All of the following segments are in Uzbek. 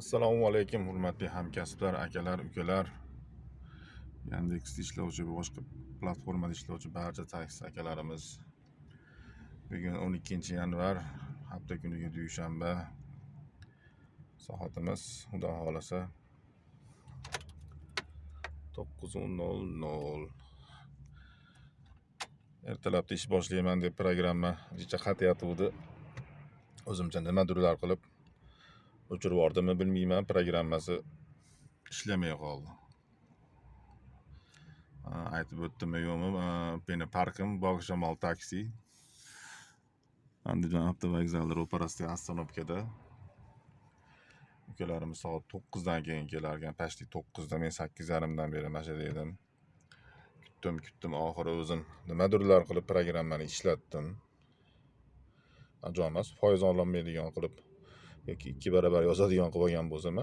Assalomu alaykum, hurmatli hamkasblar, akalar, ukalar. Yandexda ishlovchi, boshqa platformada ishlovchi barcha taksi akalarimiz. Bugun 12-yanvar, hafta kuniga dushanba. Soatimiz, xudo xolasa 9:00. Ertalabda ish boshlayman deb programma jicha qatayotgandi. O'zimcha nimadirlar qilib o'chirib yubordimmi bilmayman, programmasi ishlamay qoldi. Aytib o'tdimmi yo'qmi, meni parkim Bog'ishamol taksi. Andijon avtovokzali ro'parasida ostanovkada. Ukalarimiz soat 9dan keyin kelarkan, pashti 9da, men 8:30dan beri mana shu yerda edim. Kutdim, oxiri o'zim nimadirlar qilib programmani ishlatdim. Ajomas foiz ololmaydigan qilib yoki 2 barobar yozadigan qilib olgan bo'lsam,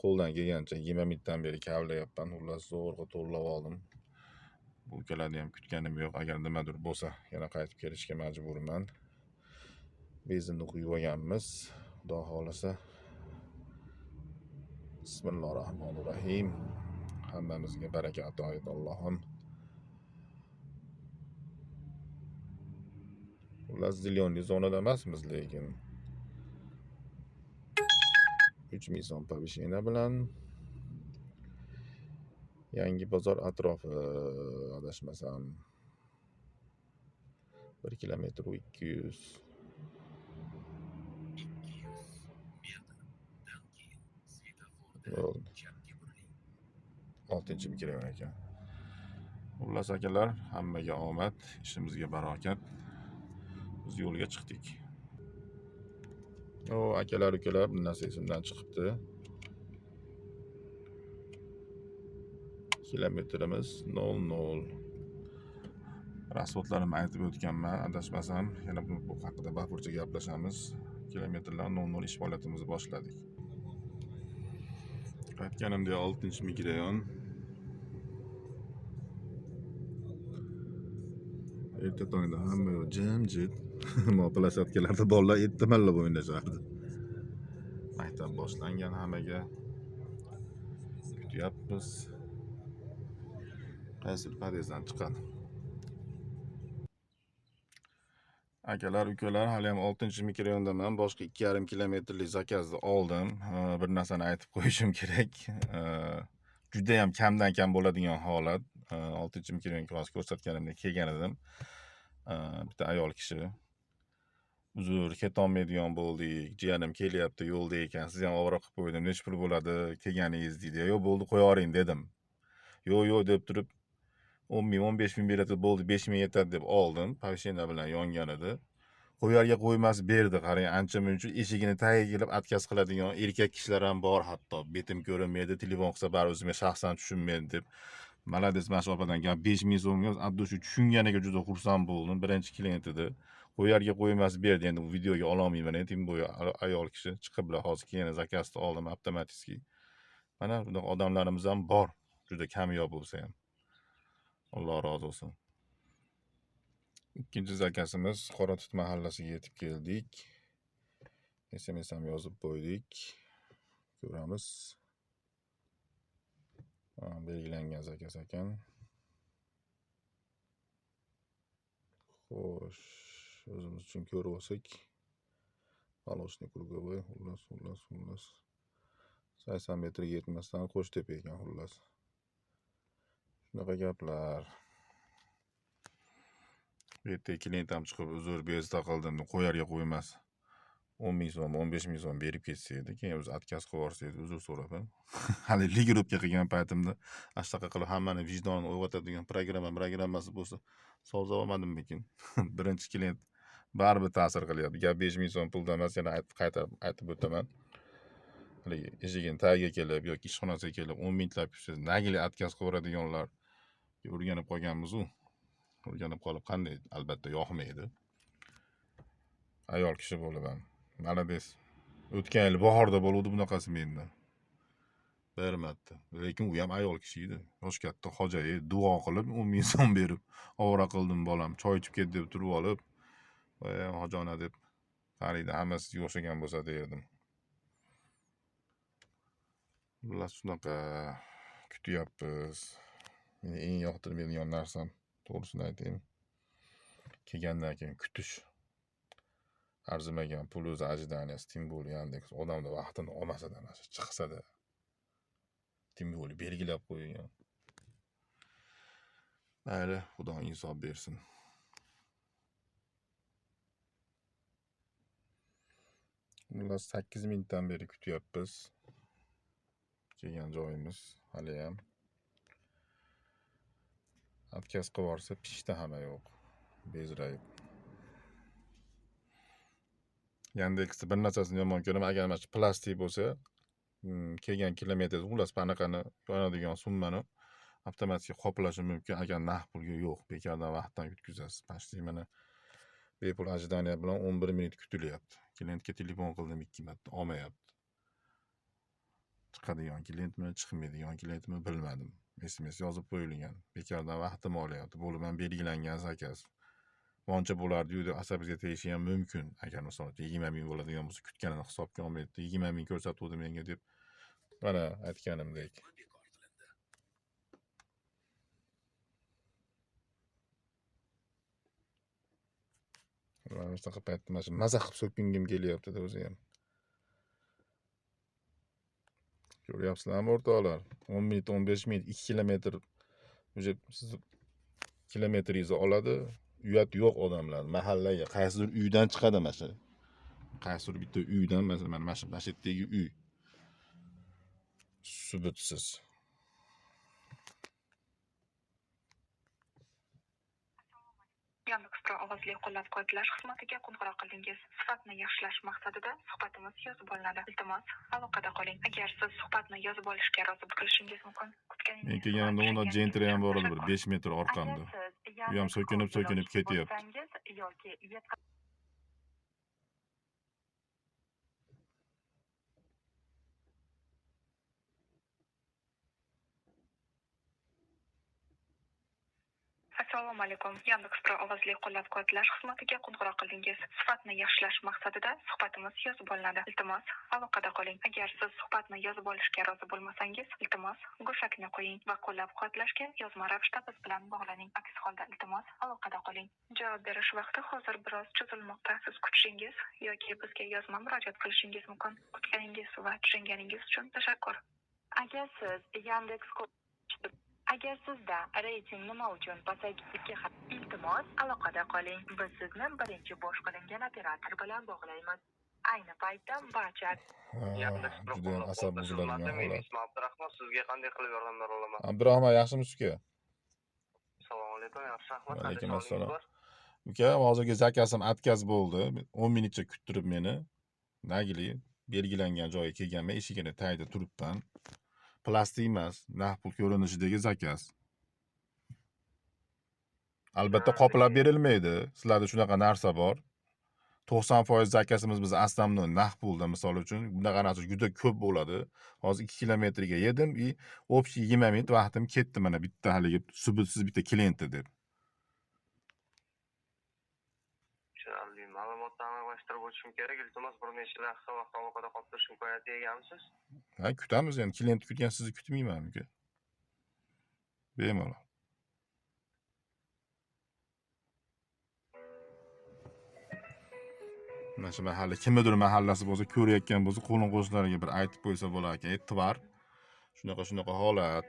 qo'ldan kelgancha 20 minutdan beri kavlayapman. Xullas zo'rg'a to'lab oldim. Bu ukalarni ham kutganim yo'q. Agar nimadir bo'lsa, yana qaytib kelishga majburman. Benzinni quyib olganmiz. Xudo xolasa. Bismillahirrohmanirrohim. Hammamizga baraka ato et Allohim. Xullas zilionli zonada emasmiz, lekin 3 ming so'm povishina bilan Yangi bozor atrofi, adashmasam 1 kilometr 200. 6-mi kiraver ekan. Xullas akalar, hammaga omad, ishimizga barokat. Biz yo'lga chiqdik. Akalar, ukalar, bu narsa esimdan chiqibdi. Kilometrimiz 00. Rasvodlarimni aytib o'tganman, adashmasam, yana bu haqida bafurcha gaplashamiz. Kilometrlar 00 ish faoliyatimizni boshladik. Qaytganimda 6-migrayon. Erta tongda hamma yo'q jimjit. Mobilashayotganlarda bolalar ertamallab o'ynashardi. Maktab boshlangan, hammaga kutyapmiz. Qaysi podyezddan chiqadi? Akalar, ukalar, hali ham 6-mikrayondaman. Boshqa 2,5 kilometrlik zakazni oldim. Bir narsani aytib qo'yishim kerak. Juda ham kamdan kam bo'ladigan holat. 6-mikrayonga hozir ko'rsatganimdek kelgan edim. Bitta ayol kishi: "Uzr, ketolmaydigan bo'ldik. Jiyanim kelyapti, yo'lda ekan. Siz ham ovora qilib qo'ydim. Nech pul bo'ladi kelganingiz?" deydi. "Yo'q, bo'ldi, qo'ya yuboring" dedim. Yo'q deb turib 10 ming, 15 ming beradi, bo'ldi, 5 ming yetadi deb oldim. Pavshina bilan yongan edi. Qo'yarga qo'ymas berdi. Qarang, ancha-muncha eshigini tagiga kelib отказ qiladigan erkak kishilar ham bor hatto. Betim ko'rinmaydi, telefon qilsa baribir o'zimga shaxsan tushunmaydi deb. Malades, mana shu opadan gap 5 ming so'mga addu shu tushunganiga juda xursand bo'ldim. Birinchi klient edi. Qo'yarga qo'ymas berdi. Endi bu videoga ololmayman. Tim bo'yi ayol kishi chiqib bilan hozir keyin zakazni oldim avtomatik. Mana bunaqa odamlarimiz ham bor. Juda kamyob bo'lsa ham. Alloh rozi bo'lsin. Ikkinchi zakasimiz Qoratut mahallasiga yetib keldik. SMS ham yozib qo'ydik. Ko'ramiz. Belgilangan zakas ekan. Xo'sh, o'zimiz uchun ko'rib olsak. Paloshni krugovoy, xullas. 80 metrga yetmasdan Qo'shtepa ekan, xullas. Shunaqa gaplar. Ertaga klient ham chiqib, uzr, bezda qildim, qo'yarga qo'ymas. 10 ming so'm, 15 ming so'm berib ketsa edi, keyin o'zi отказ qilib yuborsa edi, uzr so'rab. Hali ligirovka qilgan paytimda ashtaqa qilib hammani vijdonini uyg'otadigan programmasi bo'lsa, sozlab olmadimmikin. Birinchi klient baribir ta'sir qilyapti. Gap 5 ming so'm pulda emas, yana aytib o'taman. Haligi eshigini tagiga kelib yoki ishxonasiga kelib 10 minglab siz nagili отказ qilib yuboradiganlar o'rganib qolganmiz-ku. O'rganib qolib qanday, albatta yoqmaydi. Ayol kishi bo'lib ham malades. O'tgan yil bahorda bo'ldi bunaqasi menda. Bir marta. Lekin u ham ayol kishi edi. Yosh katta xo'ja edi. Duo qilib 10 ming so'm berib, ovora qildim bolam. Choy ichib ket deb turib olib, "Voy hojona" deb qariydi, hammasi o'xshagan bo'lsa derdim. Xullas shunaqa kutyapmiz. Meni eng yoqtirmaydigan narsam, to'g'risini aytaymi, kelgandan keyin kutish. Arzimagan pul o'zi ожиданияsi, tim bo'lib Yandex odamni vaqtini olmasada, chiqsada, tim bo'lib belgilab qo'ygan. Mayli, Xudo insof bersin. Xullas 8 minutdan beri kutyapmiz. Kelgan joyimiz hali ham. Отказ qilib yuborsa pishda hamma yo'q. Bezrayib. Yandexni bir narsasini yomon ko'raman, agar mana shu plastik bo'lsa, kelgan kilometr, xullas qanaqani yonadigan summani avtomatik qoplashi mumkin. Agar naqd pulga yo'q, bekordan vaqtdan yutkazasiz. Почти mana bepul ожидание bilan 11 minut kutilyapti. Klientga telefon qildim 2 marta, olmayapti. Chiqadigan klientmi, chiqmaydigan klientmi bilmadim. SMS yozib qo'yilgan. Bekordan vaqtim olyapti. Bo'lib ham belgilangan zakaz. Qancha bo'lardi deb asabingizga tegishi ham mumkin. Agar masalan 20 ming bo'ladigan bo'lsa, kutganini hisobga olmaydi. 20 ming ko'rsatuvdi menga deb. Mana aytganimdek. Mana shunaqa paytda mana shu maza qilib so'kingim kelyapti-da o'zi ham. Ko'ryapsizlarmi o'rtoqlar? 10 minut, 15 minut, 2 kilometr o'sha siz kilometringizni oladi. Uyat yo'q odamlar. Mahallaga qaysidir uydan chiqadi mana shu. Qaysidir bitta uydan, masalan, mana shu yerdagi uy. Subutsiz. Yandex.Pro ovozli qo'llab-quvvatlash xizmatiga qo'ng'iroq qildingiz. Sifatni yaxshilash maqsadida suhbatimiz yozib olinadi. Iltimos, aloqada qoling. Agar siz suhbatni yozib olishga rozi qilishingiz mumkin. Men kelganimda unda Gentry ham bor edi, bir 5 metr orqamda. U ham so'kinib ketyapti. Assalomu alaykum. Yandex.Pro ovozli qo'llab-quvvatlash xizmatiga qo'ng'iroq qildingiz. Sifatni yaxshilash maqsadida suhbatimiz yozib olinadi. Iltimos, aloqada qoling. Agar siz suhbatni yozib olishga rozi bo'lmasangiz, iltimos, go'shakni qo'ying va qo'llab-quvvatlashga yozma ravishda biz bilan bog'laning. Aks holda iltimos, aloqada qoling. Javob berish vaqti hozir biroz cho'zilmoqda. Siz kutishingiz yoki bizga yozma murojaat qilishingiz mumkin. Kutganingiz va tushunganingiz uchun tashakkur. Agar siz Agar sizda reyting nima uchun pasayganligi iltimos, aloqada qoling. Biz sizni birinchi bosh qilingan operator bilan bog'laymiz. Ayni paytda barcha Juda ham asab buziladigan holat. Ismim Abdurahmon, sizga qanday qilib yordam bera olaman? Abdurahmon, yaxshimisiz uka? Assalomu alaykum, yaxshi rahmat. Alaykum assalom. Uka, hozirgi zakazim отказ bo'ldi. 10 minutcha kuttirib meni. Nagili belgilangan joyga kelganman, eshigini tagida turibman. Plastik emas, naqd pul ko'rinishidagi zakaz. Albatta qoplab berilmaydi. Sizlarda shunaqa narsa bor. 90% zakazimiz biz aslamni naqd pulda, misol uchun, bunaqa narsa juda ko'p bo'ladi. Hozir 2 kilometrga yedim, общий 20 minut vaqtim ketdi mana bitta haligi subutsiz bitta klienti deb. Tushunarli. Ma'lumotlarni aniqlashtirib o'tishim kerak. Iltimos, bir necha lahza vaqt aloqada qolib turish imkoniyatiga egamisiz? Ha, kutamiz endi. Klient kutgan sizni kutmayman uka. Bemalol. Mana shu mahalla, kimnidir mahallasi bo'lsa, ko'rayotgan bo'lsa, qo'lin qo'shnilariga bir aytib qo'ysa bo'lar ekan. E'tibor. Shunaqa holat.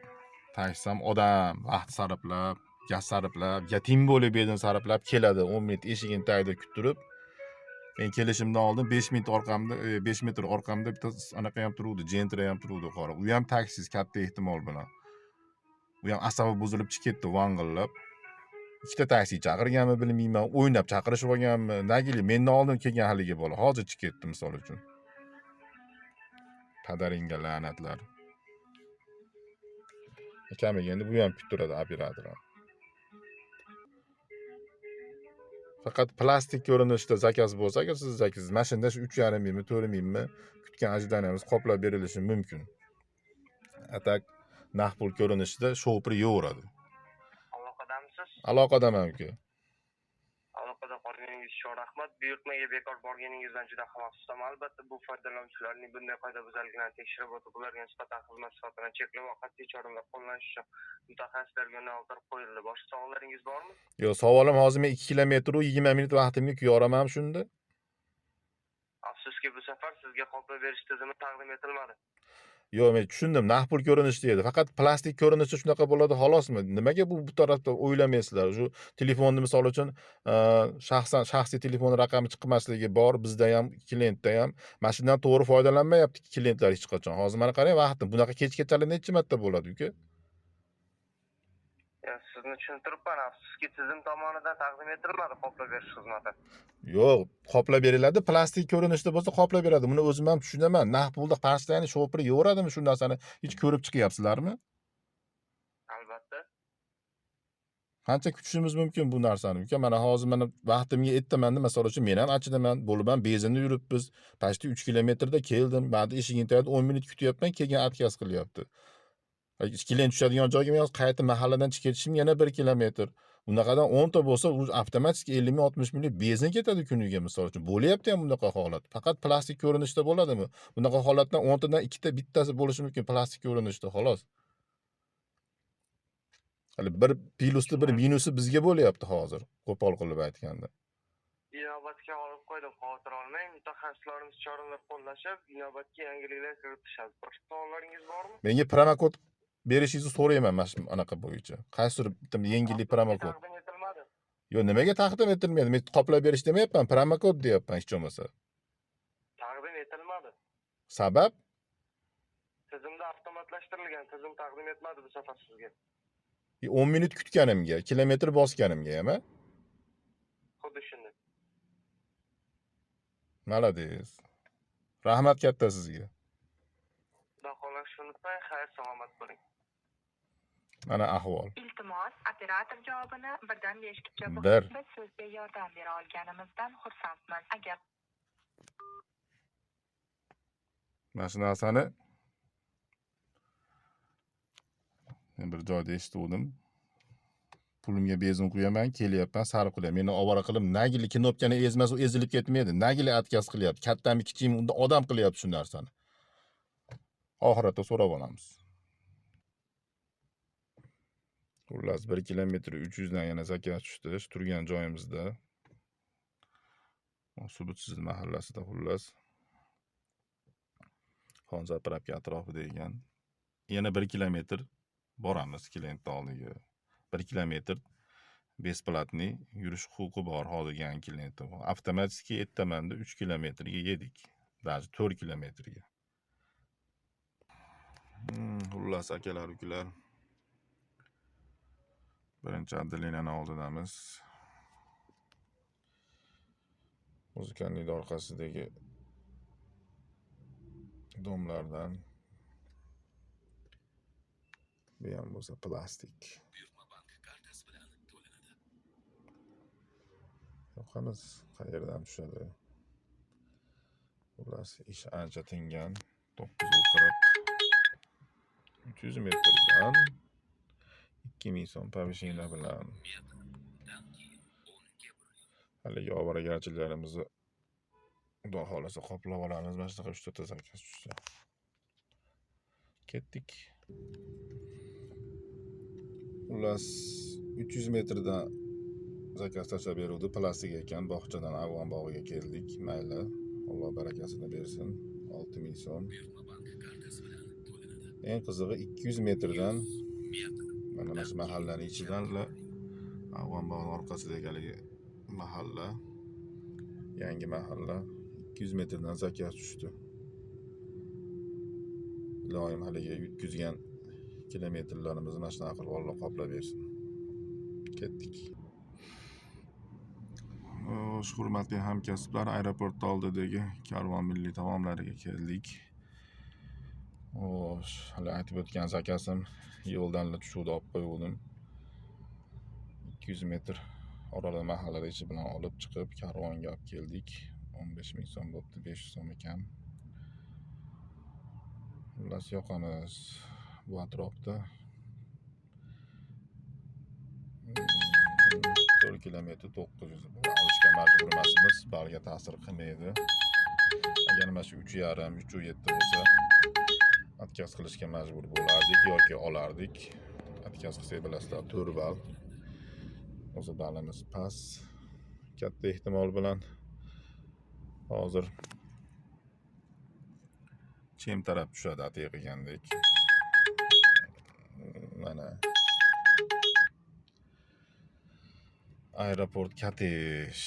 Tashsam odam vaqt sarflab, gaz sarflab, yatim bo'lib bedin sarflab keladi. 10 minut eshigini tagida kuttirib. Men kelishimdan oldin 5 minut orqamda, 5 metr orqamda bitta anaqa ham turuvdi, Gentry ham turuvdi qora. U ham taksiz katta ehtimol bilan. U ham asabi buzilib chiqib ketdi, vang'illab. Ikkita taksi chaqirganmi bilmayman, o'ynab chaqirishib olganmi, nagili mendan oldin kelgan haligi bola hozir chiqib ketdi misol uchun. Padaringga la'natlar. Akamiga endi bu ham kuttiradi operator. Faqat plastik ko'rinishda zakaz bo'lsa, agar siz zakaz mashinada shu 3,5 mingmi, 4 mingmi kutgan ожиданияmiz qoplab berilishi mumkin. Atak naqd pul ko'rinishida shopri yo'radi. Aloqadamisiz? Aloqadaman uka. aloqada qolganingiz uchun rahmat. Buyurtmaga bekor borganingizdan juda ham afsusdaman. Albatta bu foydalanuvchilarning bunday qoidabuzarliklarini tekshirib o'tib, ularga nisbatan xizmat sifatini cheklab va qat'iy choralar qo'llanish uchun mutaxassislarga yo'naltirib qo'yildi. Boshqa savollaringiz bormi? Yo'q, savolim hozir men 2 kilometr u 20 minut vaqtimga kuyoraman shunda. Afsuski bu safar sizga qoplab berish tizimi taqdim etilmadi. Yo'q, men tushundim. Naqd pul ko'rinishida edi. Faqat plastik ko'rinishda shunaqa bo'ladi xolosmi? Nimaga bu tarafda o'ylamaysizlar? Shu telefonni misol uchun shaxsiy telefon raqami chiqmasligi bor, bizda ham, klientda ham. Mana shundan to'g'ri foydalanmayapti klientlar hech qachon. Hozir mana qarang, vaqtim bunaqa kechgachalar necha marta bo'ladi uka? Sizni tushuntiribman. Afsuski tizim tomonidan taqdim etilmadi qoplab berish xizmati. Yo'q, qoplab beriladi. Plastik ko'rinishda bo'lsa qoplab beradi. Buni o'zim ham tushunaman. Naqd pulda qarshilani shopiri yo'radimi shu narsani? Hech ko'rib chiqyapsizlarmi? Albatta. Qancha kutishimiz mumkin bu narsani uka? Mana hozir mana vaqtimga yetdimanda, masalan uchun men ham achidaman, bo'lib ham bezinda yuribmiz. Pashti 3 kilometrda keldim. Ba'di eshigini tagida 10 minut kutyapman, keyin отказ qilyapti. Klient tushadigan joyga men hozir qayta mahalladan chiqib ketishim yana 1 kilometr. Bunaqadan 10 ta bo'lsa, u avtomatik 50 ming 60 minglik benzin ketadi kuniga misol uchun. Bo'lyapti ham bunaqa holat. Faqat plastik ko'rinishda bo'ladimi? Bunaqa holatdan 10 tadan 2 ta bittasi bo'lishi mumkin plastik ko'rinishda, xolos. Hali bir plyusda bir minusi bizga bo'lyapti hozir, qo'pol qilib aytganda. Inobatga olib qo'ydim, xavotir olmang. Mutaxassislarimiz choralar qo'llashib, inobatga yangiliklar kiritishadi. Boshqa savollaringiz bormi? Menga promokod berishingizni so'rayman mana shu anaqa bo'yicha. Qaysidir bitta yengillik promokod. Taqdim etilmadi. Yo'q, nimaga taqdim etilmaydi? Men qoplab berish demayapman, promokod deyapman hech bo'lmasa. Taqdim etilmadi. Sabab? Tizimda avtomatlashtirilgan tizim taqdim etmadi bu safar sizga. 10 minut kutganimga, kilometr bosganimga ham. Xuddi shunday. Malades. Rahmat katta sizga. Xudo xohlashni unutmang, xayr salomat bo'ling. Mana ahvol. Iltimos, operator javobini 1dan 5 gacha Bir. biz sizga yordam bera olganimizdan xursandmiz. Agar Mana shu narsani men bir joyda eshitdim. Pulimga bezin qo'yaman, kelyapman, sarf qilyapman. Meni ovora qilib, nagili knopkani ezmasa, u ezilib ketmaydi. Nagili отказ qilyapti. Kattami, kichikmi, unda odam qilyapti shu narsani. Oxiratda so'rab olamiz. Xullas 1 kilometr 300 dan yana zakaz tushdi. Shu turgan joyimizda. Subutsiz mahallasida xullas. Xonzapravka atrofida ekan. Yana 1 kilometr boramiz klientning oldiga. 1 kilometr besplatniy yurish huquqi bor hozirgi klientda. Avtomatik aytamanda 3 kilometrga yedik. Даже 4 kilometrga. Xullas akalar, ukalar. Birinchi Adelinani oldidamiz. Muzikantlik orqasidagi domlardan bu ham bo'lsa plastik. Yo'qamiz qayerdan tushadi? Xullas ish ancha tingan. 940 300 metrdan 2000 so'm повышение bilan haligi ovoragarchiliklarimizni Xudo xolasa qoplab olamiz. Mana shunaqa 3 ta zakaz tushsa. Ketdik. Xullas 300 metrdan zakaz tashlab beruvdi. Plastik ekan, bog'chadan Afg'on bog'iga keldik. Mayli, Alloh barakasini bersin. 6000 so'm. Eng qizig'i 200 metrdan mana shu mahallaning ichidan Afg'on bog'i orqasidagi haligi mahalla, yangi mahalla 200 metrdan zakaz tushdi. Iloyim haligi yutkizgan kilometrlarimizni mana shunaqa qilib Alloh qoplab bersin. Ketdik. Xo'sh, hurmatli hamkasblar, aeroport oldidagi Karvon milliy taomlariga keldik. Xo'sh, hali aytib o'tgan zakazim yo'ldan tushuvdi, olib qo'ydim. 200 metr orali mahallada ichi bilan olib chiqib Karvonga olib keldik. 15 ming so'm bo'pti, 500 so'm ekan. Xullas yoqamiz bu atrofda. 1 kilometr 900 olishga majbur emasmiz, balga ta'sir qilmaydi. Agar mana shu 3,5 3,7 bo'lsa, atkaz qilishga majbur bo'lardik yoki olardik. Atkaz qilsak bilasizlar 4 bal. O'zi balimiz past. Katta ehtimol bilan hozir chem taraf tushadi atay qilgandek. Mana aeroport Katesh.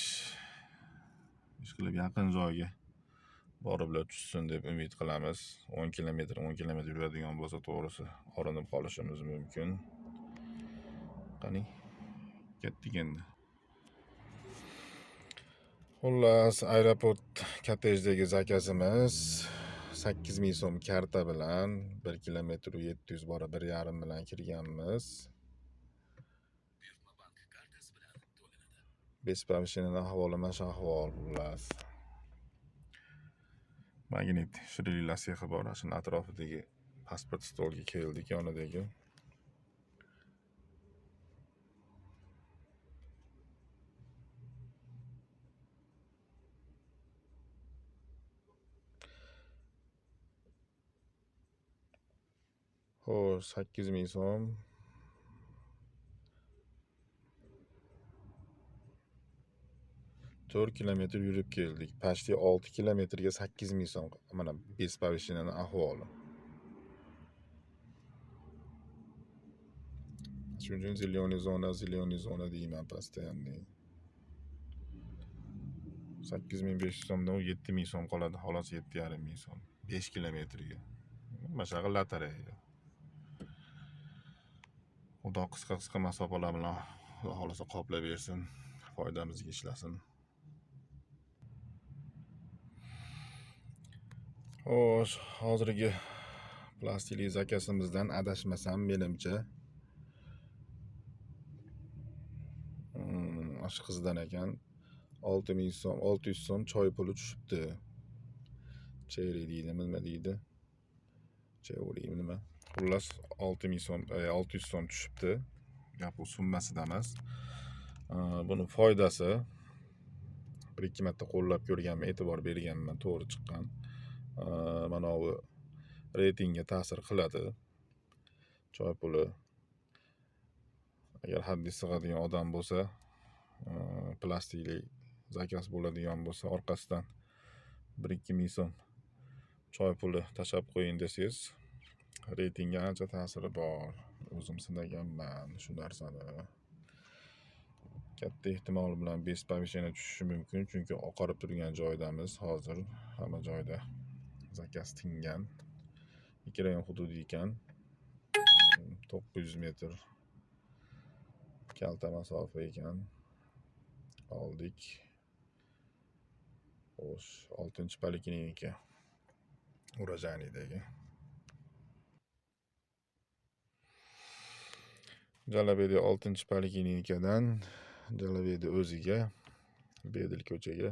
Ishqilib yaqin joyga boriblar tushsin deb umid qilamiz. 10 kilometr yuradigan bo'lsa to'g'risi orinib qolishimiz mumkin. Qani ketdik endi. Xullas, aeroport Kateshdagi zakazimiz 8000 so'm karta bilan 1 kilometr 700 bora 1,5 bilan kirganmiz. Bespavishinning ahvoli mana shu ahvol xullas. Magnit Shrilila sexi bor, shuni atrofidagi pasport stolga keldik yonidagi. Xo'sh, 8000 so'm. To'rt kilometr yurib keldik. Pashti 6 kilometrga 8000 so'm. Mana Bespavishinning ahvoli. Shuning uchun ziloniy zona deyman постоянно. 8500 so'mdan 7000 so'm qoladi, xolos 7500 so'm. 5 kilometrga. Mashaqa lotereya. Xudo qisqa masofalar bilan Xudo xolasa qoplab bersin, foydamizga ishlasin. Xo'sh, hozirgi plastik zakasimizdan adashmasam menimcha shu qizdan ekan 6000 so'm, 600 so'm choy puli tushibdi. Cheyri deydimi, nima deydi? Cheyri nima? Xullas 6000 so'm, 600 so'm tushibdi. Gap u summasida emas. Buni foydasi 1-2 marta qo'llab ko'rganman, e'tibor berganman, to'g'ri chiqqan. Mana bu reytingga ta'sir qiladi. Choy puli. Agar haddi sig'adigan odam bo'lsa, plastikli zakaz bo'ladigan bo'lsa, orqasidan 1-2 ming so'm choy puli tashab qo'ying desangiz, reytingga ancha ta'siri bor. O'zim sinaganman shu narsani. Katta ehtimol bilan Bespavishina tushishi mumkin, chunki oqarib turgan joydamiz hozir. Hamma joyda zakaz tingan. Ikkirayon hududi ekan. 900 metr kalta masofa ekan. Oldik. Xo'sh, 6-poliklinika Urajanidagi. Jalabedi 6-poliklinikadan Jalabedi o'ziga Bedil ko'chaga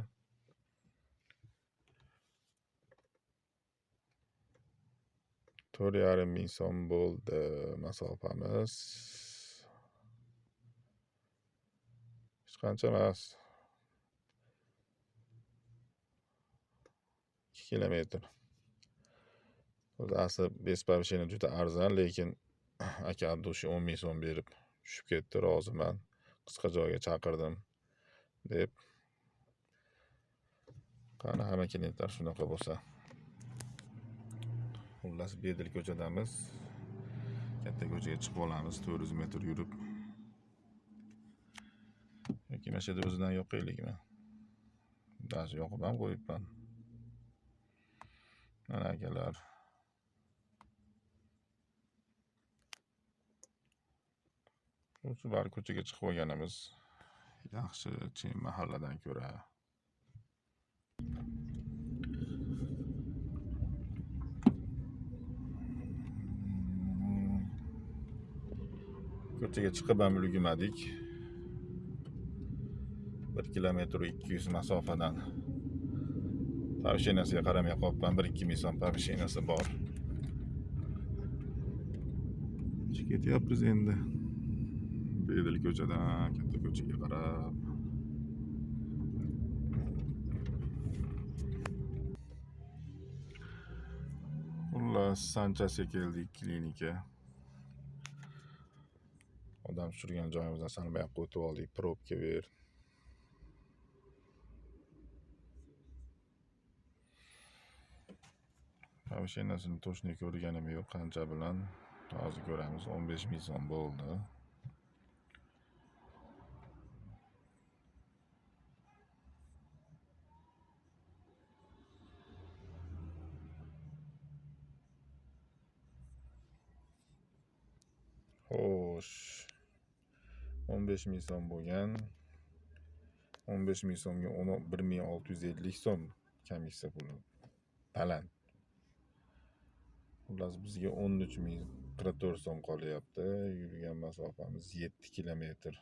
$4,500 so'm bo'ldi masofamiz. Hech qancha emas. 2 kilometr. Asli Bespavishina juda arzon, lekin aka Abdushi 10,000 so'm berib tushib ketdi, roziman. Qisqa joyga chaqirdim deb. Qani hamma klientlar shunaqa bo'lsa. Xullas Bedil ko'chadamiz. Katta ko'chaga chiqib olamiz 400 metr yurib. Yoki mashada o'zidan yo'qaylikmi? Dash yoqib ham qo'yibman. Mana akalar. Shu bar ko'chaga chiqib olganimiz yaxshi, chin mahalladan ko'ra. Ko'chaga chiqib ham ulgurmadik. 1 kilometr 200 masofadan pavishinasiga qaramay qolibman. 1-2 ming so'm pavishinasi bor. Ketyapmiz endi. Bedil ko'chadan katta ko'cha ko'chaga qarab. Xullas, Sanchasga keldik, klinika. Odam tushirgan joyimizdan sal bu yoqqa o'tib oldik, probka ber. Mashinasini to'shni ko'rganim yo'q, qancha bilan. Hozir ko'ramiz, 15 ming so'm bo'ldi. Xo'sh. 15 ming so'm bo'lgan. 15 ming so'mga 1650 so'm komissiya puli. Baland. Xullas bizga 13.044 so'm qolyapti. Yurgan masofamiz 7 kilometr.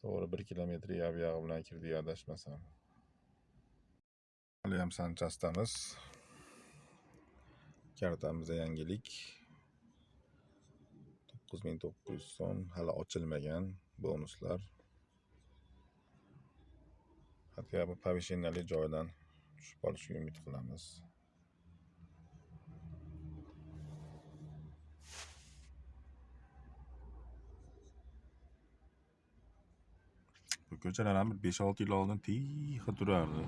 To'g'ri 1 kilometr yab-yog'i bilan kirdik, adashmasam. Hali ham Sanchasdamiz. Kartamizda yangilik. 9900 so'm hali ochilmagan bonuslar. Hatto bu pavishenali joydan tushib olishga umid qilamiz. Bu ko'chalar ham 5-6 yil oldin tixa turardi.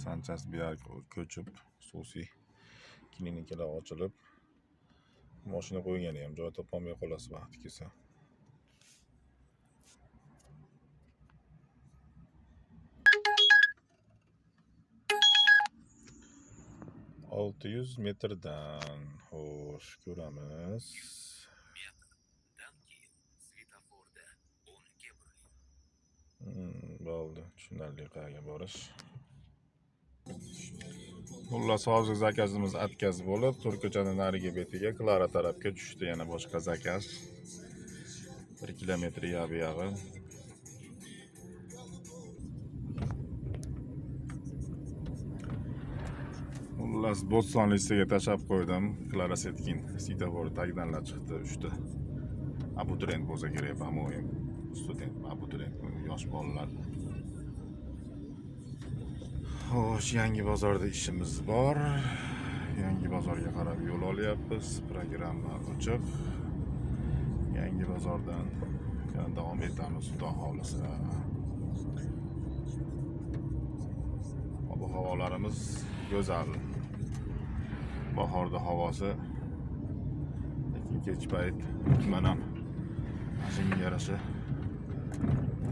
Sanchas bu yerga ko'chib, xususiy klinikalar ochilib, mashina qo'ygani ham joy topolmay qolasiz vaqti kelsa. ...600 metrdan. Xo'sh, ko'ramiz. Bo'ldi, tushunarli qayerga borish. Xullas, hozir zakazimiz atkaz bo'lib, To'rko'chaning narigi betiga Klara tarafga tushdi yana boshqa zakaz. 1 kilometr yab-yog'i. Xullas, Bo'ston liseyiga tashab qo'ydim. Klara Setkin svetofor tagidanlar chiqdi 3 ta. Abituriyent bo'lsa kerak, по-моему. Student, abituriyent, yosh bolalar. Xo'sh, yangi bozorda ishimiz bor. Yangi bozorga qarab yo'l olyapmiz. Programma ochiq. Yangi bozordan davom etamiz, xudo xohlasa. Ob-havolarimiz go'zal. Bahorda havosi, lekin kech payt tuman shunga yarasha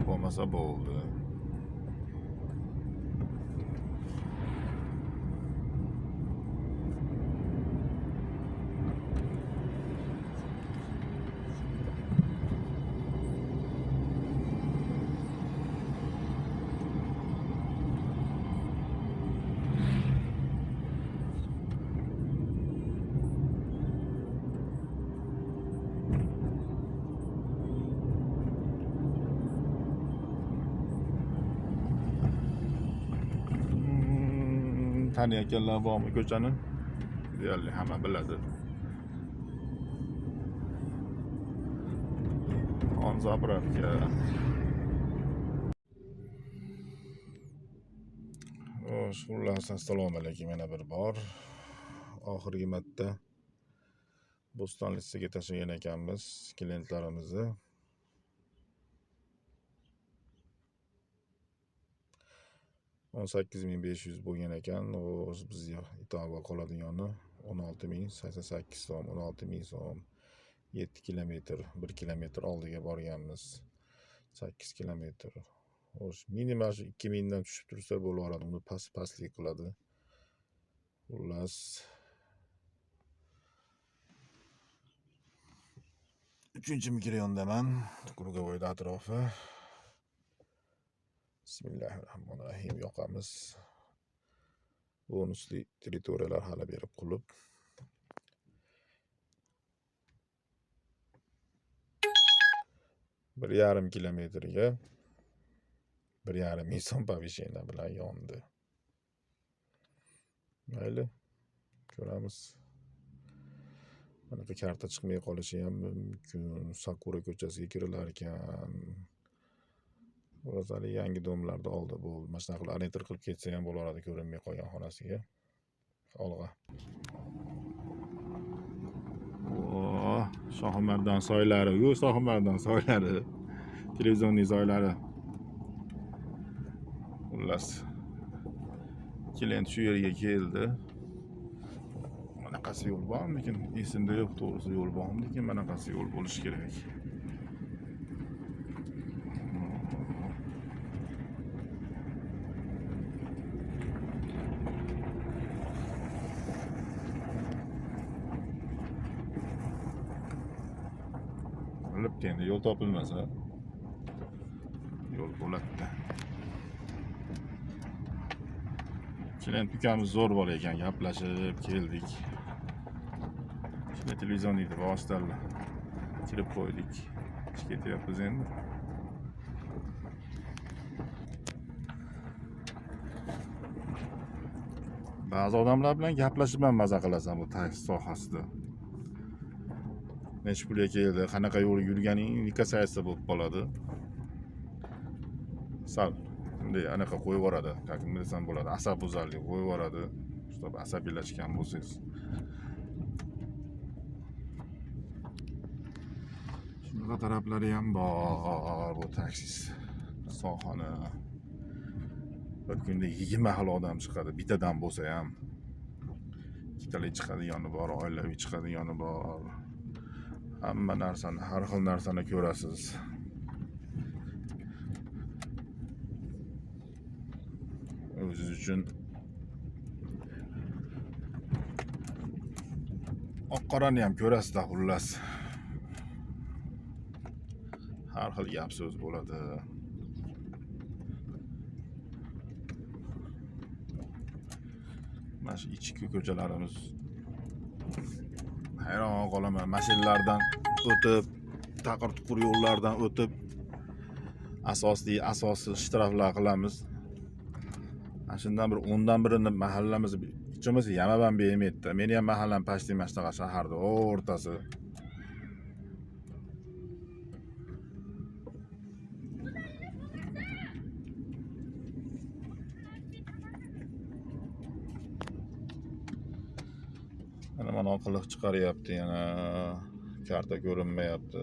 bo'lmasa bo'ldi. Taniyotganlar bormi ko'chani? Deyarli hamma biladi. On zapravka. Xullas, assalomu alaykum, yana bir bor. Oxirgi marta Bo'ston liseyiga tashlagan ekanmiz klientlarimizni. $18.500 bo'lgan ekan. Bizga itoat qoladigani 16.088 so'm, 16.000 so'm. 7 kilometr, 1 kilometr oldiga borganmiz. 8 kilometr. Xo'sh, minimal 2000 dan tushib tursa bo'laveradi. Uni pastlik qiladi. Xullas, 3-mikrayondaman. Krugovoyda atrofi. Bismillahirrohmanirrohim, yoqamiz. Bonusli territoriyalar hali berib qulib. Bir yarim kilometrga 1,5 ming so'm pavishena bilan yondi. Mayli, ko'ramiz. Anaqa karta chiqmay qolishi ham mumkin. Sakura ko'chasiga kirilar ekan. O'zali yangi domlarda oldi bu. Mana shunaqa qilib orientir qilib ketsa ham bo'lardi ko'rinmay qolgan xonasiga. Olg'a. Oh, Shohimardon soylari, Shohimardon soylari. Televizorning soylari. Xullas. Klient shu yerga keldi. Manaqasi yo'l bormikin? Esimda yo'q, to'g'risi yo'l bormikin? Manaqasi yo'l bo'lishi kerak. Bilibdi endi yo'l topilmasa yo'l bo'ladi. Klient ukamiz zo'r bola ekan, gaplashib keldik. Shunday televizorni vositalar kirib qo'ydik. Ish ketyapmiz endi. Ba'zi odamlar bilan gaplashib ham maza qilasan bu taksi sohasida. Necha pulga keldi, qanaqa yo'l yurganing indikatsiyasi bo'lib qoladi. Sal bunday anaqa qo'yib yuboradi, как desam bo'ladi, asabbuzarlik qo'yib yuboradi. Чтобы asabiylashgan bo'lsangiz. Shunaqa taraflari ham bor bu taksi sohani. Bir kunda 20 xil odam chiqadi, bittadan bo'lsa ham. Ikkitali chiqadigani bor, oilaviy chiqadigani bor. Hamma narsani, har xil narsani ko'rasiz. O'zingiz uchun oq-qorani ham ko'rasiz-da, xullas. Har xil gap so'z bo'ladi. Mana shu ichki ko'chalarimiz hayron qolaman. Mashinalardan o'tib, taqir-tuqur yo'llardan o'tib, asosiy shtraflar qilamiz. Ana shundan bir 10 dan birini mahallamiz hechimisi yama ham bermaydi. Meni ham mahallam pashti mana shunaqa shaharda o'rtasi. Mana qiliq chiqaryapti yana. Karta ko'rinmayapti.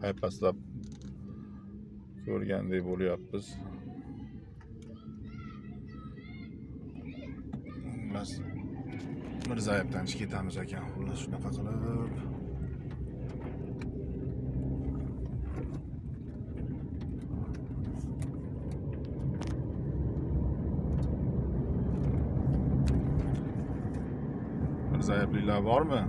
Paypaslab ko'rgandek bo'lyapmiz. Biz Mirzayevdan chiqib ketamiz ekan. Xullas shunaqa qilib. Mirzayevliklar bormi?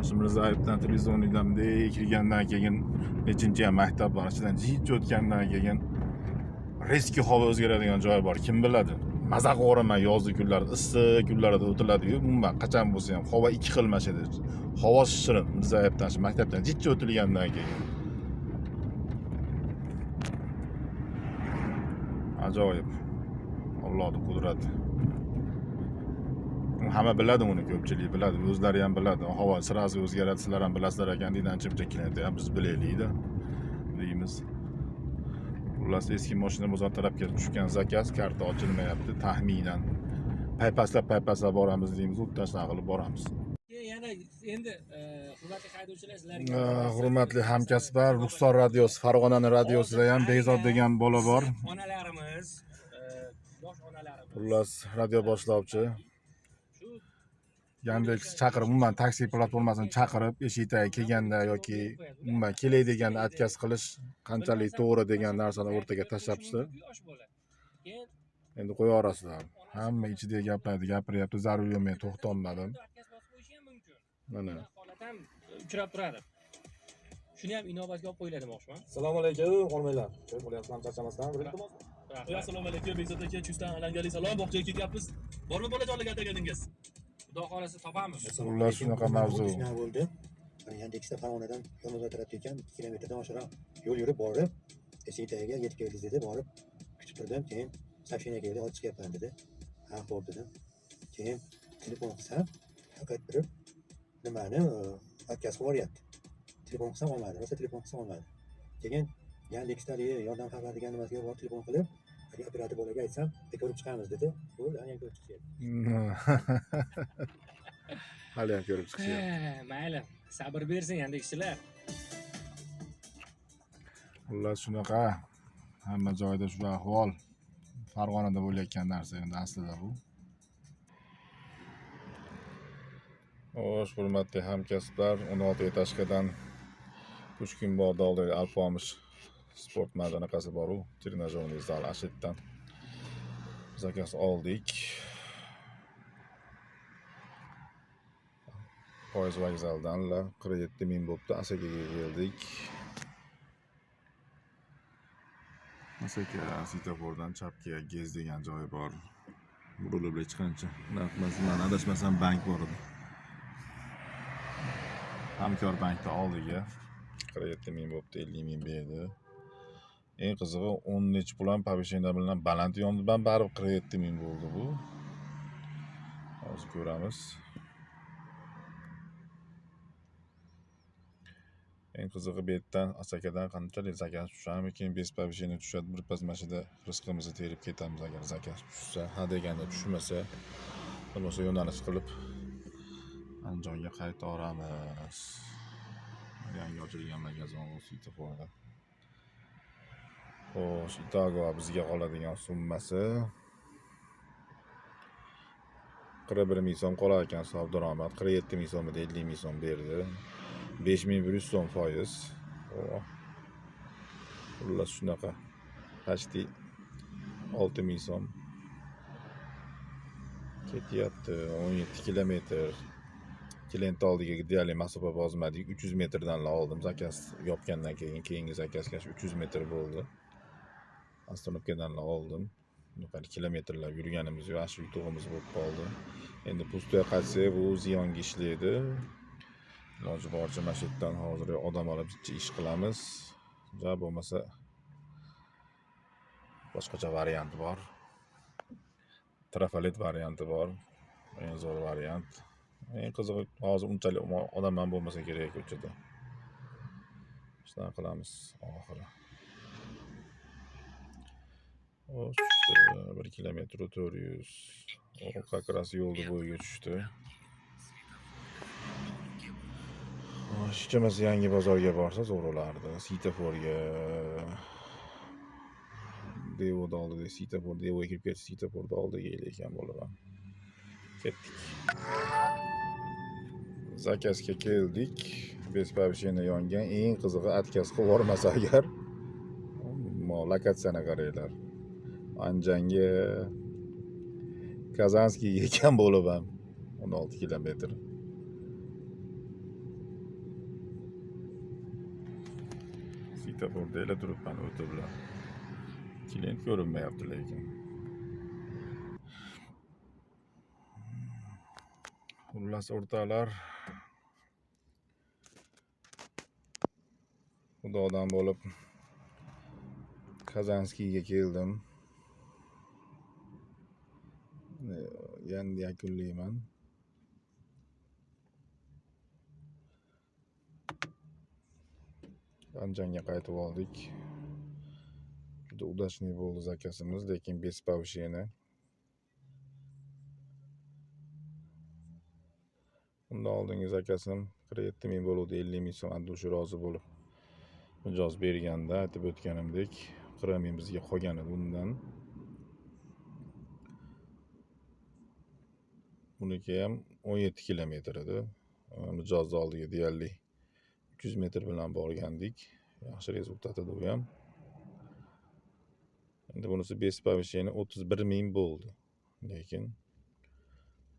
Shu Mirzayevdan televizornikdan kirgandan keyin nechinchi ham maktab bor, ichidan jit o'tgandan keyin reski havo o'zgaradigan joy bor. Kim biladi? Maza qilib yozgi kunlarda, issiq kunlarda o'tiladi-yu, umuman qachon bo'lsa ham havo ikki xilmash edi. Havo shirin Mirzayevdan shu maktabdan jit o'tilgandan keyin. Ajoyib. Allohning qudrati. Hamma biladi uni, ko'pchilik biladi, o'zlari ham biladi. Havo sirasi o'zgaradi, sizlar ham bilasizlar ekan deydi, ancha-muncha klient ham biz bilaylik-da deymiz. Xullas eski mashina bozor tarafga tushgan zakaz, karta ochilmayapti, taxminan. Paypaslab boramiz deymiz, o'tdan shunaqa qilib boramiz. Yana endi hurmatli haydovchilar sizlarga Hurmatli hamkasblar, Ruxsor radiosi, Farg'onaning radiosida ham Behzod degan bola bor. onalarimiz, yosh onalarimiz. Xullas radio boshlovchi Yandex chaqirib, umuman taksi platformasini chaqirib, eshik tagiga kelganda yoki umuman kelay deganda отказ qilish qanchalik to'g'ri degan narsani o'rtaga tashlabdi. Endi qo'ya olasizlar. Hamma ichidagi gaplarni gapiryapti, zarur men to'xtolmadim. Mana Holat ham uchrab turadi. Shuni ham inobatga olib qo'yiladi demoqchiman. Assalomu alaykum, hormaylar. Ko'p bo'lyapman, charchamasdan. Birinchi Assalomu alaykum, Behzod aka, chustan alangali salom. Bog'chaga ketyapmiz. Bormi bolajonlik ataganingiz? Xudo xolasa topamiz. Xullas shunaqa mavzu. bo'ldi. Yandexda Farg'onadan Yo'lmozor tarafga ekan 2 kilometrdan oshiqroq yo'l yurib borib, eshik tagiga yetib keldik dedi, borib kutib turdim. Keyin Sashina keldi, olib chiqyapman dedi. Ha, xo'p dedim. Keyin telefon qilsam, faqat turib nimani o'tkazib yuboryapti. Telefon qilsam olmadi, rosa telefon qilsam olmadi. Keyin Yandexdagi yordam xabar degan nimasiga borib telefon qilib, agar operator bolaga aytsam, ko'rib chiqamiz dedi. Bo'ldi, ana ko'rib chiqyapti. Hali ham ko'rib chiqishyapti. Mayli, sabr bersin Yandexchilar. Xullas shunaqa. Hamma joyda shu ahvol. Farg'onada bo'layotgan narsa endi aslida bu. Xo'sh, hurmatli hamkasblar, 16 etажkadan Pushkin bog'da oldida Alpomish sport maydonaqasi bor-u, trenajyorniy zal ashitdan zakaz oldik. Poyezd vokzalidan 47 ming bo'pti, Asakaga keldik. Asaka svetofordan chapga Gez degan joy bor. Burilib chiqqancha. Men adashmasam bank bor edi. Hamkor bankda oldiga 47 ming bo'pti, 50 ming berdi. Eng qizig'i 10 necha pul ham повышение bilan baland yondidan baribir 47 ming bo'ldi bu. Hozir ko'ramiz. Eng qizig'i bu yerdan Asakadan qanchalik zakaz tushamikin, bez повышение tushadi, bir pas mashida rizqimizni terib ketamiz agar zakaz tushsa. Ha deganda tushmasa, bo'lmasa yo'nalish qilib Andijonga qayta olamiz. Yangi ochilgan magazin svetoforda. Xo'sh, Itago bizga qoladigan summasi 41 ming so'm qolar ekan hisob daromad. 47 ming so'mida 50 ming so'm berdi. 5100 so'm foiz. Xullas shunaqa. Почти 6 ming so'm ketyapti. 17 kilometr. Klient oldiga deyarli masofa bozmadik. 300 metrdan oldim. Zakaz yopgandan keyingi zakazlash 300 metr bo'ldi. Astanovkadan oldim. Bunaqa kilometrlar yurganimiz yo'q, shu yutug'imiz bo'lib qoldi. Endi pustoya qaytsak, bu ziyonga ishlaydi. Iloji boricha mana shu yerdan hozir odam olib ish qilamiz. Ja bo'lmasa boshqacha variant bor. Trafalet varianti bor. Eng zo'r variant. Eng qizig'i hozir unchalik odam ham bo'lmasa kerak ko'chada. Shunday qilamiz oxiri. Xo'sh, 1 kilometr 400. O как раз yo'lni bo'yiga tushdi. Ishchimiz yangi bozorga borsa zo'r bo'lardi. Svetoforga Devoda oldida svetofor, Devoga kirib ketib svetoforda oldiga ekan bo'laman. Ketdik. Zakazga keldik. Bez повышение yongan. Eng qizig'i atkaz qilib yubormasa agar, lokatsiyani qaranglar. Andijonga Kazanskiga ekan bo'lib ham 16 kilometr. Svetoforda ela turibman o'tiblar. Klient ko'rinmayapti lekin. Xullas o'rtalar. Xudodan bo'lib Kazanskiga keldim. Endi yakunlayman. Andijonga qaytib oldik. Juda udashli bo'ldi zakazimiz, lekin bez повышение. Undan oldingi zakazim 47 ming bo'ldi, 50 ming so'm Andushi rozi bo'lib mijoz berganda aytib o'tganimdek 40 ming bizga qolgan edi undan. Buniki ham 17 kilometr edi. Mijozni oldiga deyarli 300 metr bilan borgandik. Yaxshi rezultat edi u ham. Endi bunisi bez повышение 31 ming bo'ldi. Lekin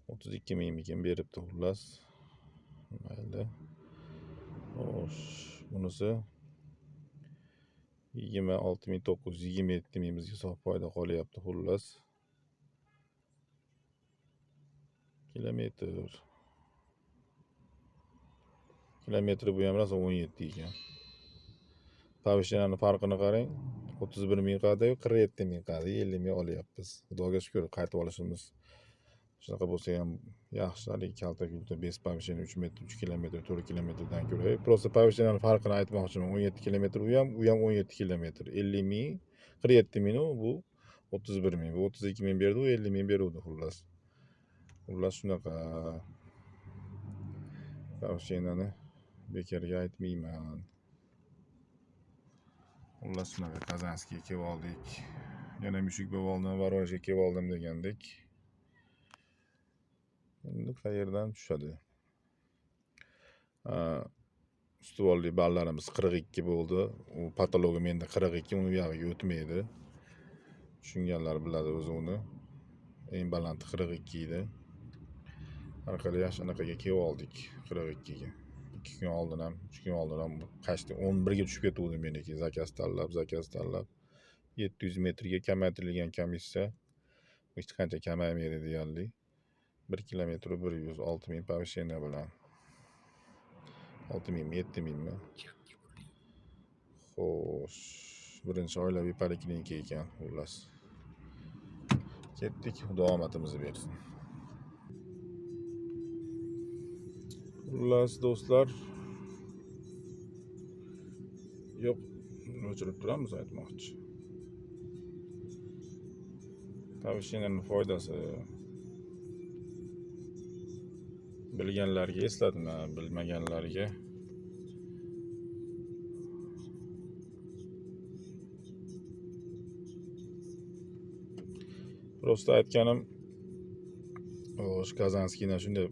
32 mingmikin beribdi xullas. Mayli. Xo'sh, bunisi 26.927 ming bizga hisob foyda qolyapti xullas. Kilometr bu ham rosa 17 ekan. Повышениyaning farqini qarang. 31 ming qadi, 47 ming qadi, 50 ming olyapmiz. Xudoga shukr, qaytib olishimiz. Shunaqa bo'lsa ham yaxshi, haligi kalta kulta bes повышение 3 metr, 3 kilometr, 4 kilometrdan ko'ra. Просто повышениyaning farqini aytmoqchiman. 17 kilometr u ham 17 kilometr. 50 ming, 47 ming bu 31 ming. Bu 32 ming berdi, u 50 ming beruvdi xullas. Xullas shunaqa. Повышенияni bekarga aytmayman. Xullas shunaqa Kazanskiga kelib oldik. Yana mushuk bo'lib oldim, Voronejga kelib oldim degandek. Endi qayerdan tushadi? Ustuvorli ballarimiz 42 bo'ldi. U patologi menda 42, uni u yog'iga o'tmaydi. Tushunganlar biladi o'zi uni. Eng baland 42 edi. Arkadaş anaqaga kelib oldik 42 ga. 2 kun oldin ham, 3 kun oldin ham qashdi 11 ga tushib ketuvdi meniki. Zakaz tanlab 700 metrga kamaytirilgan komissiya hech qancha kamaymaydi deyarli. 1 kilometr 100, 6 ming повышение bilan. 6 mingmi, 7 mingmi? Xo'sh, birinchi oilaviy poliklinika ekan, xullas. Ketdik, Xudo omadimizni bersin. Xullas do'stlar, yo'q, o'chirib turamiz aytmoqchi. Повышениyaning foydasi bilganlarga eslatma, bilmaganlarga prosta aytganim, o'sha Kazanskiydan shunday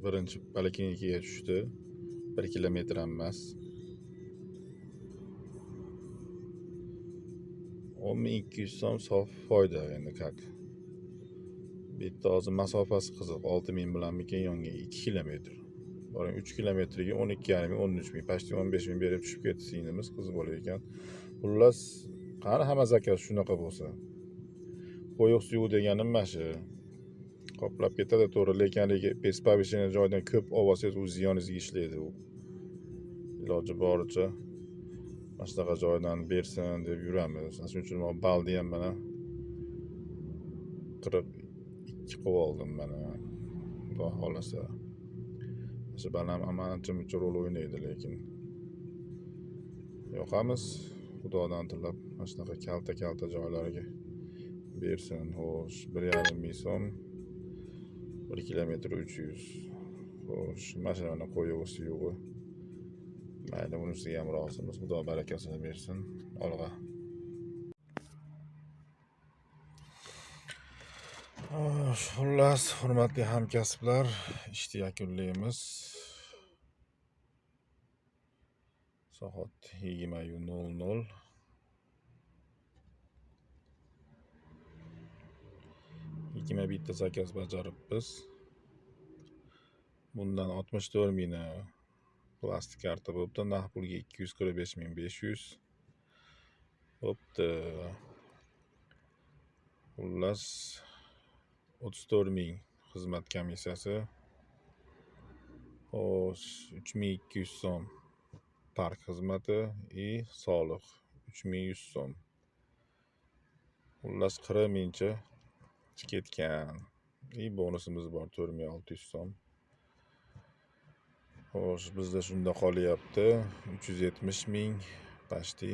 birinchi poliklinikaga tushdi. 1 kilometr ham emas. 10.200 so'm sof foyda endi kak. Bitta hozir masofasi qiziq. 6 ming bilanmikan yonga 2 kilometr. Boring 3 kilometrga 12,5 ming, 13 ming, pashti 15 ming berib tushib ketdi singlimiz, qiz bola ekan. Xullas, qani hamma zakaz shunaqa bo'lsa. Qo'yiq suvi deganim mana shu. Qoplab ketadi to'g'ri, lekin haligi pespovishini joydan ko'p olsangiz u ziyoningizga ishlaydi u. Iloji boricha mana shunaqa joydan bersin deb yuramiz. Shuning uchun men balni ham mana 42 qilib oldim mana. Xudo xolasa. Shu balam amancha rol o'ynaydi lekin. Yoqamiz. Xudodan tilab mana shunaqa kalta joylarga bersin. Xo'sh, 1,5 ming so'm. 1 kilometr 300. Xo'sh, mashinani qo'yib suyug'i. Mayli, bunisiga ham rozimiz. Xudo barakasini bersin. Olg'a. Xullas, hurmatli hamkasblar, ishni yakunlaymiz. Soat 20:00. Ikkima bitta zakaz bajaribmiz. Bundan 64 mingni plastik karta bo'libdi. Naqd pulga 245.500. Bo'pti. Xullas 34 ming xizmat komissiyasi. Xo'sh, 3200 so'm park xizmati и soliq 3100 so'm. Xullas 40 mingcha ketgan. И bonusimiz bor 4600 so'm. Xo'sh, bizda shunda qolyapti 370 ming pashti.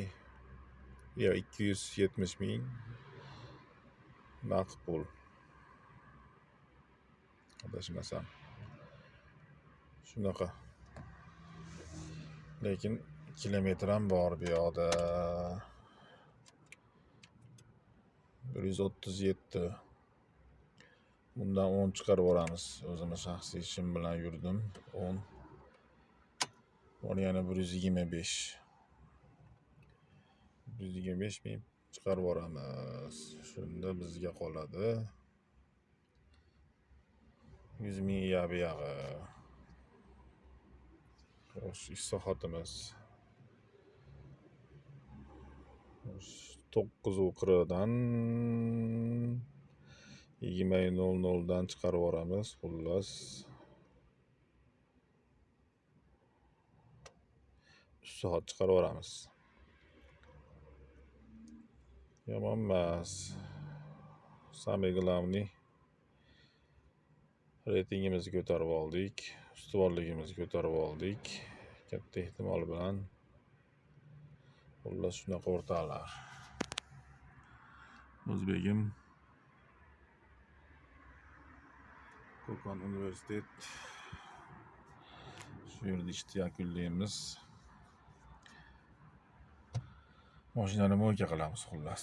Yo, 270 ming naqd pul. Adashmasam. Shunaqa. Lekin kilometr ham bor bu yoqda. 137. Bundan 10 chiqarib olamiz. O'zimiz shaxsiy ishim bilan yurdim. 10. Bor yana 125. 125 ming chiqarib olamiz. Shunda bizga qoladi 100 ming bu yog'i. Xo'sh, ish soatimiz 9:40 dan 20:00 dan chiqarib olamiz. Xullas 3 soat chiqarib olamiz. Yomon emas. Sammy Glavniy reytingimizni ko'tarib oldik. Ustuvorligimizni ko'tarib oldik. Katta ehtimol bilan xullas shunaqa o'rtalar. O'zbegim Qo'qon universitet shu yerda ishni yakunlaymiz. Mashinani mo'yka qilamiz xullas.